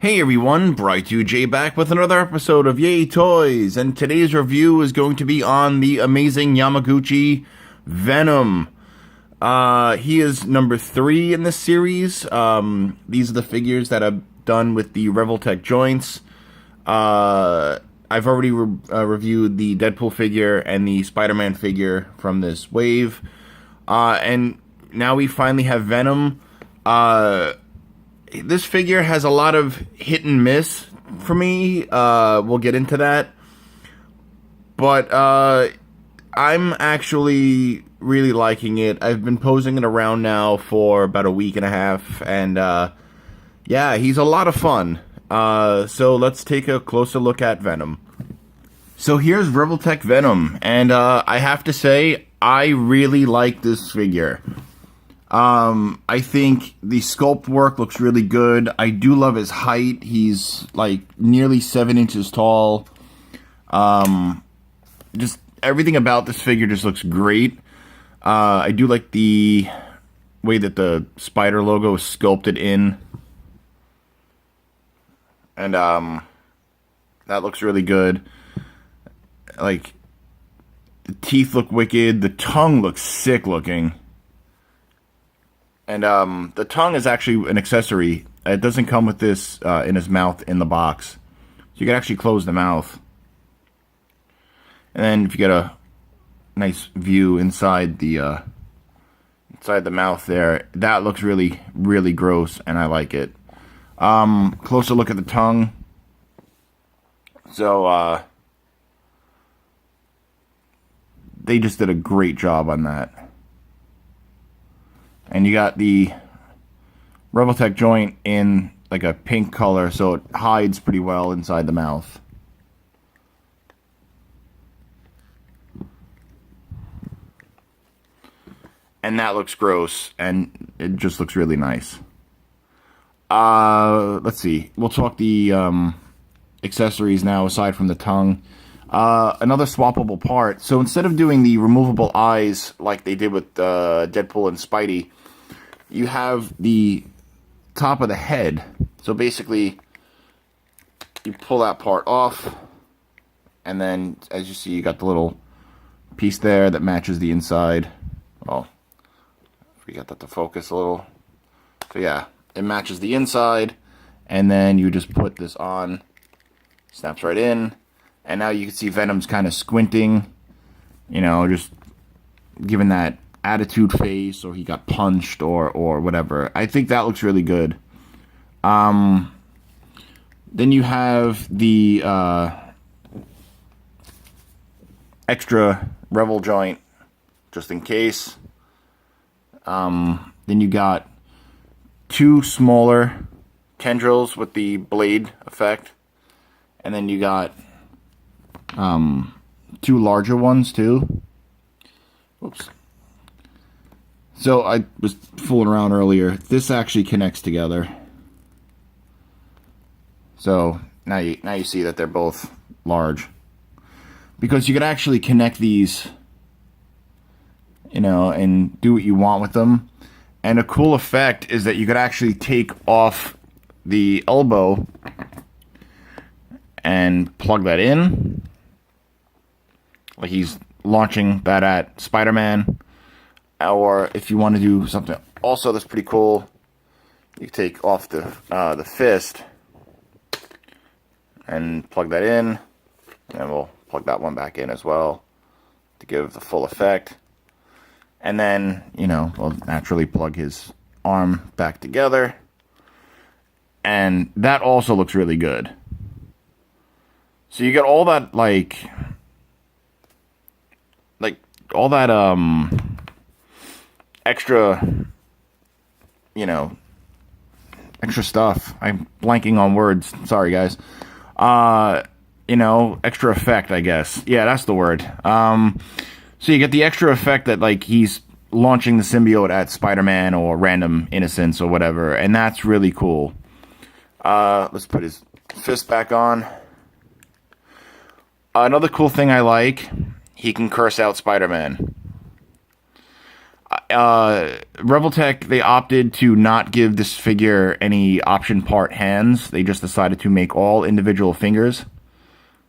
Hey everyone, Bright2J back with another episode of Yay Toys, and today's review is going to be on the amazing Yamaguchi Venom. He is number 3 in this series. These are the figures that I've done with the Revoltech joints. I've already reviewed the Deadpool figure and the Spider-Man figure from this wave. And now we finally have Venom. This figure has a lot of hit and miss for me. We'll get into that. But I'm actually really liking it. I've been posing it around now for about a week and a half. And yeah, he's a lot of fun. So let's take a closer look at Venom. So here's Revoltech Venom. And I have to say, I really like this figure. I think the sculpt work looks really good. I do love his height. He's like nearly 7 inches tall. Just everything about this figure just looks great. I do like the way that the spider logo is sculpted in. And, that looks really good. Like, the teeth look wicked. The tongue looks sick looking. And the tongue is actually an accessory. It doesn't come with this in his mouth in the box. So you can actually close the mouth. And then if you get a nice view inside the mouth there, that looks really, really gross, and I like it. Closer look at the tongue. So they just did a great job on that. And you got the Revoltech joint in like a pink color, so it hides pretty well inside the mouth. And that looks gross, and it just looks really nice. Let's see. We'll talk the accessories now, aside from the tongue. Another swappable part. So instead of doing the removable eyes like they did with Deadpool and Spidey, you have the top of the head. So basically, you pull that part off, and then, as you see, you got the little piece there that matches the inside. Oh, we got that to focus a little. So yeah, it matches the inside, and then you just put this on, snaps right in, and now you can see Venom's kind of squinting, you know, just giving that attitude face, or he got punched, or whatever. I think that looks really good. Then you have the extra Revel joint, just in case. Then you got 2 smaller tendrils with the blade effect, and then you got 2 larger ones too. Oops. So I was fooling around earlier. This actually connects together. So now you see that they're both large, because you could actually connect these, you know, and do what you want with them. And a cool effect is that you could actually take off the elbow and plug that in, like he's launching that at Spider-Man. Or if you want to do something also that's pretty cool, you take off the fist and plug that in, and we'll plug that one back in as well to give the full effect. And then, you know, we'll naturally plug his arm back together, and that also looks really good. So you get all that, like all that extra, you know, extra stuff. I'm blanking on words. Sorry, guys. You know, extra effect, I guess. Yeah, that's the word. So you get the extra effect that, like, he's launching the symbiote at Spider-Man or random innocents or whatever, and that's really cool. Let's put his fist back on. Another cool thing I like, he can curse out Spider-Man. Revoltech, they opted to not give this figure any option part hands. They just decided to make all individual fingers.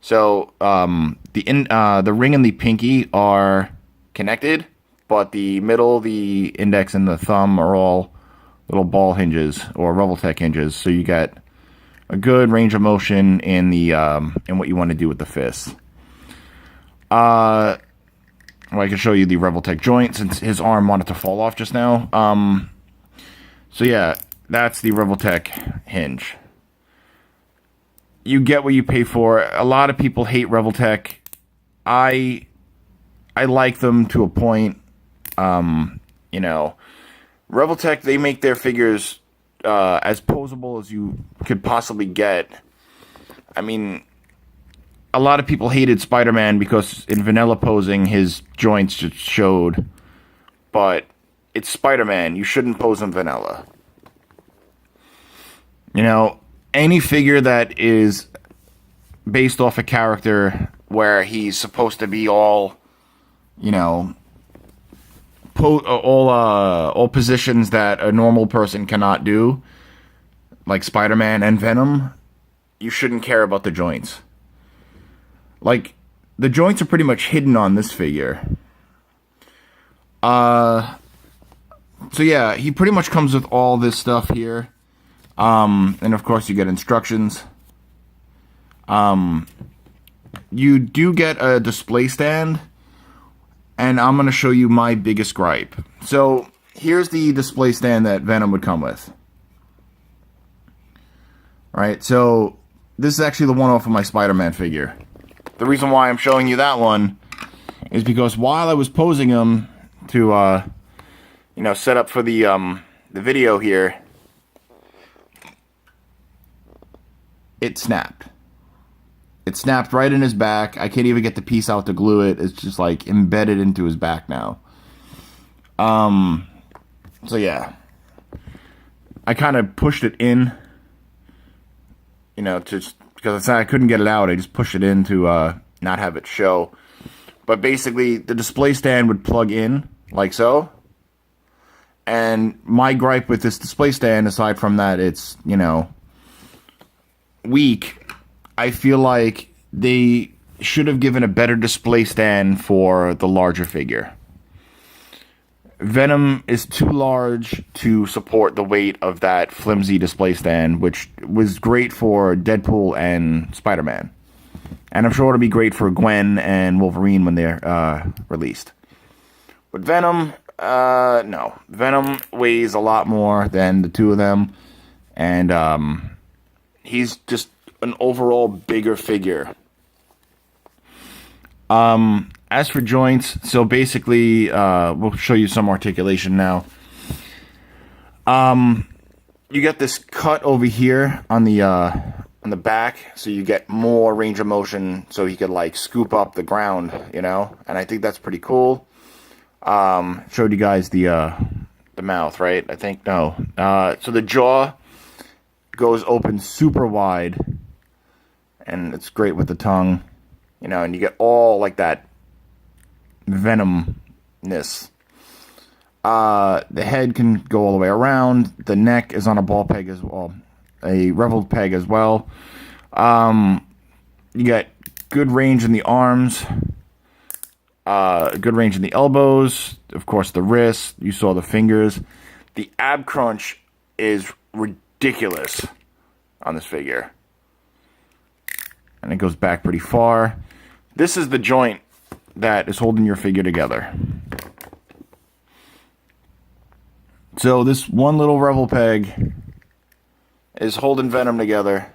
So the ring and the pinky are connected, but the middle, the index, and the thumb are all little ball hinges or Revoltech hinges. So you get a good range of motion in the in what you want to do with the fist. Well, I can show you the Revoltech joint since his arm wanted to fall off just now. So yeah, that's the Revoltech hinge. You get what you pay for. A lot of people hate Revoltech. I like them to a point. You know, Revoltech, they make their figures as posable as you could possibly get. I mean, a lot of people hated Spider-Man because in vanilla posing, his joints just showed. But it's Spider-Man. You shouldn't pose in vanilla. You know, any figure that is based off a character where he's supposed to be all, you know, all positions that a normal person cannot do, like Spider-Man and Venom, you shouldn't care about the joints. Like, the joints are pretty much hidden on this figure. So yeah, he pretty much comes with all this stuff here. And of course you get instructions. You do get a display stand. And I'm going to show you my biggest gripe. So, here's the display stand that Venom would come with. Right, so this is actually the one off of my Spider-Man figure. The reason why I'm showing you that one is because while I was posing him to, you know, set up for the video here, it snapped. It snapped right in his back. I can't even get the piece out to glue it. It's just like embedded into his back now. So yeah. I kind of pushed it in. You know, just because I couldn't get it out. I just pushed it in to not have it show. But basically, the display stand would plug in, like so. And my gripe with this display stand, aside from that it's, you know, weak, I feel like they should have given a better display stand for the larger figure. Venom is too large to support the weight of that flimsy display stand, which was great for Deadpool and Spider-Man. And I'm sure it'll be great for Gwen and Wolverine when they're released. But Venom, no. Venom weighs a lot more than the two of them. And he's just an overall bigger figure. As for joints, so basically, we'll show you some articulation now. You get this cut over here on the back, so you get more range of motion, so he could like scoop up the ground, you know. And I think that's pretty cool. Showed you guys the mouth, right? I think no. So the jaw goes open super wide. And it's great with the tongue, you know, and you get all, like, that Venom-ness. The head can go all the way around. The neck is on a ball peg as well, a revel peg as well. You get good range in the arms, good range in the elbows, of course the wrists, you saw the fingers. The ab crunch is ridiculous on this figure. And it goes back pretty far. This is the joint that is holding your figure together. So this one little revel peg is holding Venom together.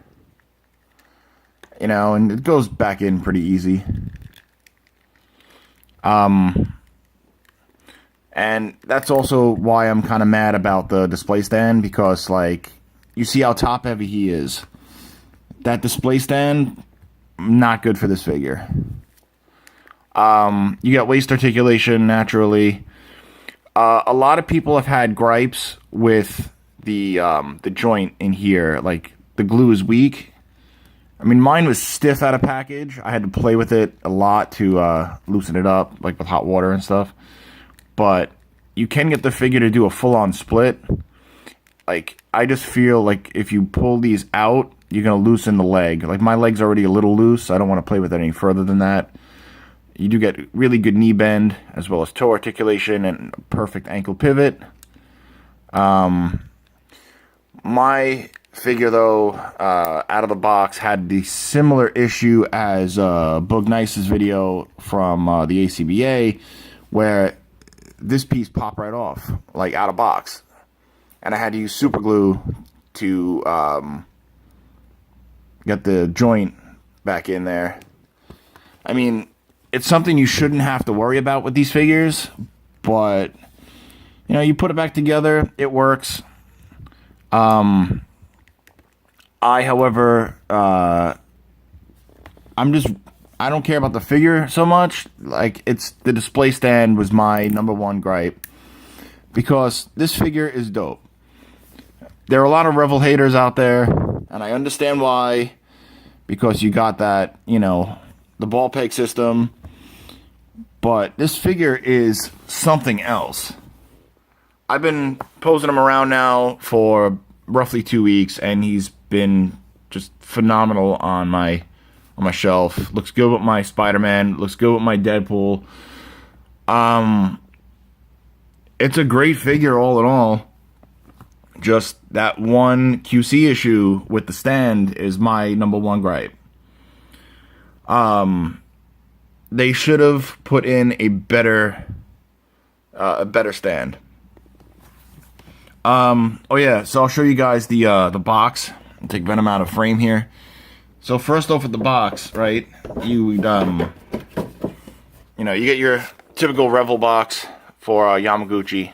You know, and it goes back in pretty easy. And that's also why I'm kind of mad about the display stand, because, like, you see how top heavy he is. That display stand, not good for this figure. You got waist articulation naturally. A lot of people have had gripes with the joint in here. Like, the glue is weak. I mean, mine was stiff out of package. I had to play with it a lot to loosen it up, like with hot water and stuff. But you can get the figure to do a full-on split. Like, I just feel like if you pull these out, you're going to loosen the leg. Like, my leg's already a little loose. I don't want to play with it any further than that. You do get really good knee bend, as well as toe articulation and perfect ankle pivot. My figure, though, out of the box, had the similar issue as Boog Nice's video from the ACBA, where this piece popped right off, like out of box. And I had to use super glue to get the joint back in there. I mean, it's something you shouldn't have to worry about with these figures, but, you know, you put it back together, it works. However, I don't care about the figure so much. Like, it's the display stand was my #1 gripe, because this figure is dope. There are a lot of Revel haters out there, and I understand why, because you got that, you know, the ball peg system, but this figure is something else. I've been posing him around now for roughly 2 weeks, and he's been just phenomenal on my shelf. Looks good with my Spider-Man. Looks good with my Deadpool. It's a great figure all in all. Just that one QC issue with the stand is my #1 gripe. They should have put in a better stand. Oh yeah, so I'll show you guys the box. I'll take Venom out of frame here. So first off with the box, right? You know, you get your typical Revel box for Yamaguchi,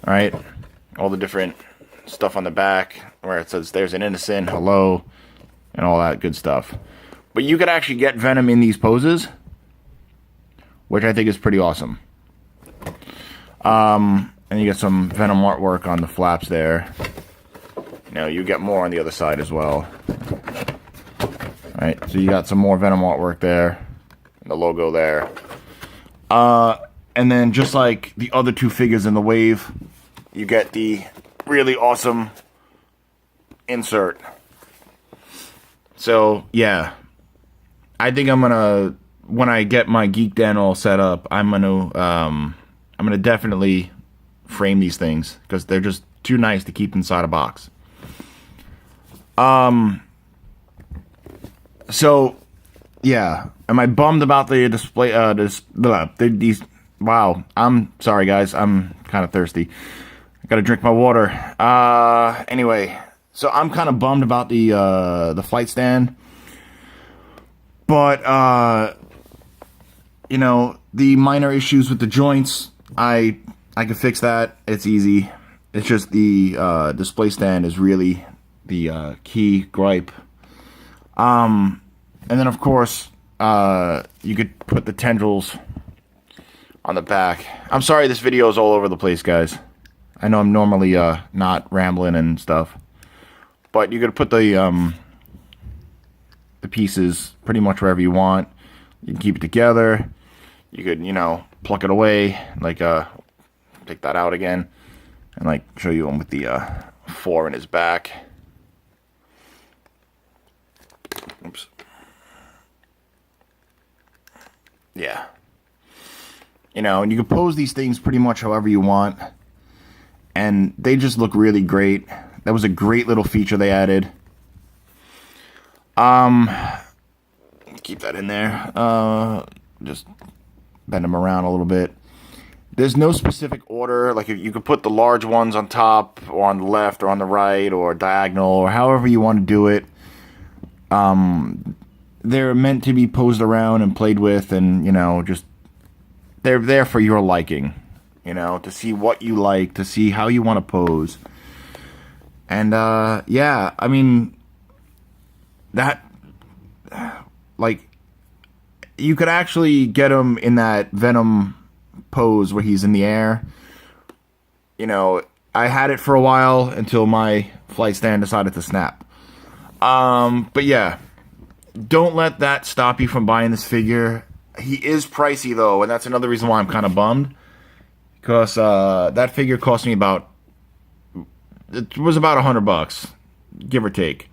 right? All the different stuff on the back where it says there's an innocent, hello, and all that good stuff. But you could actually get Venom in these poses, which I think is pretty awesome. And you get some Venom artwork on the flaps there. You know, you get more on the other side as well. Right, so you got some more Venom artwork there, and the logo there. And then just like the other two figures in the wave, you get the really awesome insert. So yeah, I think I'm gonna, when I get my Geek Den all set up, I'm gonna definitely frame these things, because they're just too nice to keep inside a box. So yeah, am I bummed about the display? These. Wow, I'm sorry guys, I'm kind of thirsty. I gotta drink my water. Anyway, so I'm kind of bummed about the flight stand, but you know, the minor issues with the joints, I can fix that. It's easy. It's just the display stand is really the key gripe. And then of course, you could put the tendrils on the back. I'm sorry this video is all over the place, guys. I know I'm normally not rambling and stuff, but you could put the pieces pretty much wherever you want. You can keep it together. You could, you know, pluck it away, like take that out again, and like show you him with the 4 in his back. Oops. Yeah. You know, and you can pose these things pretty much however you want, and they just look really great. That was a great little feature they added. Keep that in there. Just bend them around a little bit. There's no specific order. Like, you could put the large ones on top, or on the left, or on the right, or diagonal, or however you want to do it. They're meant to be posed around and played with, and, you know, just, they're there for your liking, you know, to see what you like, to see how you want to pose. And, yeah, I mean, that, like, you could actually get him in that Venom pose where he's in the air. You know, I had it for a while until my flight stand decided to snap. But yeah, don't let that stop you from buying this figure. He is pricey though, and that's another reason why I'm kind of bummed, because that figure cost me about, it was about $100, give or take.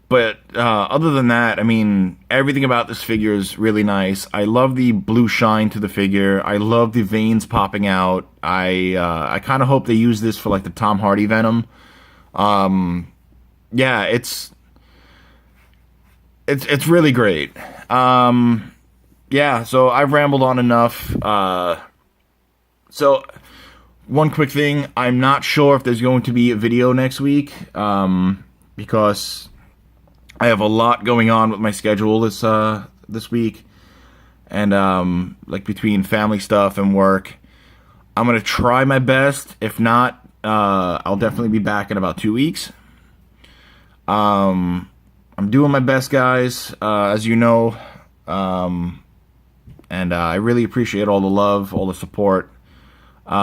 But other than that, I mean, everything about this figure is really nice. I love the blue shine to the figure. I love the veins popping out. I kind of hope they use this for like the Tom Hardy Venom. Yeah, it's really great. Yeah, so I've rambled on enough. So one quick thing, I'm not sure if there's going to be a video next week, because I have a lot going on with my schedule this week, and like between family stuff and work. I'm gonna try my best. If not, I'll definitely be back in about 2 weeks. I'm doing my best, guys, as you know, and I really appreciate all the love, all the support. You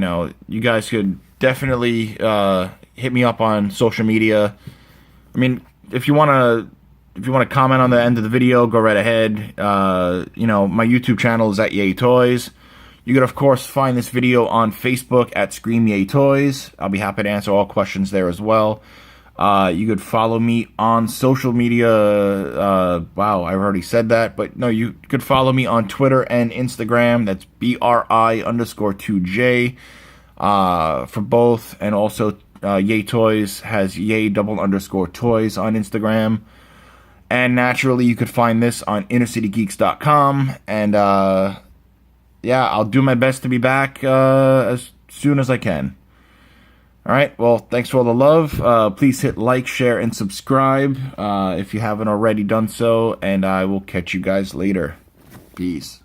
know, you guys could definitely hit me up on social media. I mean, if you want to comment on the end of the video, go right ahead. You know, my YouTube channel is at Yay Toys. You could, of course, find this video on Facebook at Scream Yay Toys. I'll be happy to answer all questions there as well. You could follow me on social media. Wow, I've already said that. But no, you could follow me on Twitter and Instagram. That's BRI_2J for both. And also Yay Toys has Yay_toys on Instagram. And naturally, you could find this on InnerCityGeeks.com. And yeah, I'll do my best to be back as soon as I can. Alright, well, thanks for all the love. Please hit like, share, and subscribe if you haven't already done so. And I will catch you guys later. Peace.